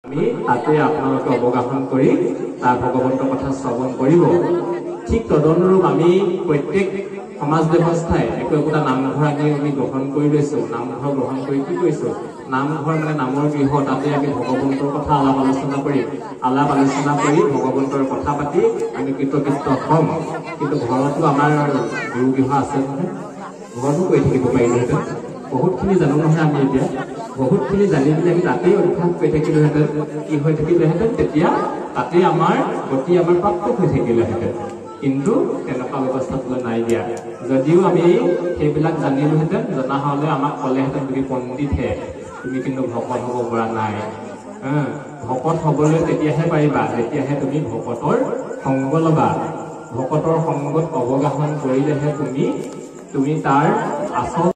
আমি তাতে আপোনালোকে অৱগাহন কৰি তাৰ ভগৱন্তৰ কথা শ্ৰৱণ কৰিব। ঠিক তদনুৰূপ আমি প্ৰত্যেক সমাজ ব্যৱস্থাই একোটা নামঘৰ আমি গ্ৰহণ কৰি লৈছো। নামঘৰ গ্ৰহণ কৰি কি কৰিছো, নামঘৰ মানে নামৰ গৃহ, তাতে আমি ভগৱন্তৰ কথা আলাপ আলোচনা কৰিম। আলাপ আলোচনা কৰি ভগৱন্তৰ কথা পাতি আমি কৃতকৃত্য হ'ম। কিন্তু ঘৰতো আমাৰ গুৰু গৃহ আছে নহয়, ঘৰতো কৰি থাকিব পাৰিলোহেঁতেন। বহুতখিনি জানো নহয় আমি এতিয়া, বহুতখিনি জানি মেলি আমি তাতেই অভ্যাস কৰি থাকিলোহেঁতেন। কি হৈ থাকিলেহেঁতেন, তেতিয়া তাতেই আমাৰ গতি আমাৰ প্ৰাপ্ত হৈ থাকিলেহেঁতেন। কিন্তু তেনেকুৱা ব্যৱস্থাটোলৈ নাই দিয়া। যদিও আমি সেইবিলাক জানিলোহেঁতেন, জনা হ'লে আমাক ক'লেহেঁতেন তুমি পণ্ডিতহে, তুমি কিন্তু ভকত হ'ব পৰা নাই। ভকত হ'বলৈ তেতিয়াহে পাৰিবা যেতিয়াহে তুমি ভকতৰ সংগ ল'বা। ভকতৰ সংগত অৱগাহন কৰিলেহে তুমি তাৰ আচল